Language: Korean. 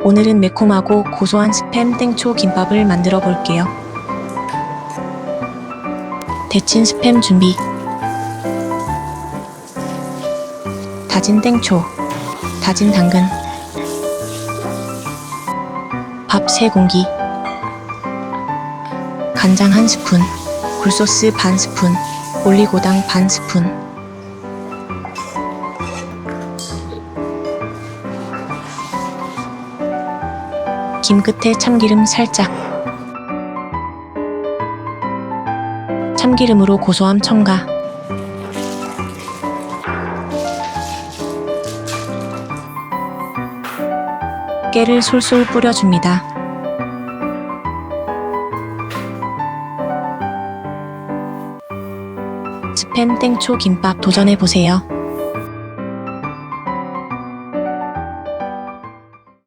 오늘은 매콤하고 고소한 스팸 땡초 김밥을 만들어 볼게요. 데친 스팸 준비. 다진 땡초, 다진 당근, 밥 3공기, 간장 1스푼, 굴소스 반 스푼, 올리고당 반 스푼, 김 끝에 참기름 살짝. 참기름으로 고소함 첨가. 깨를 솔솔 뿌려줍니다. 스팸 땡초 김밥 도전해보세요.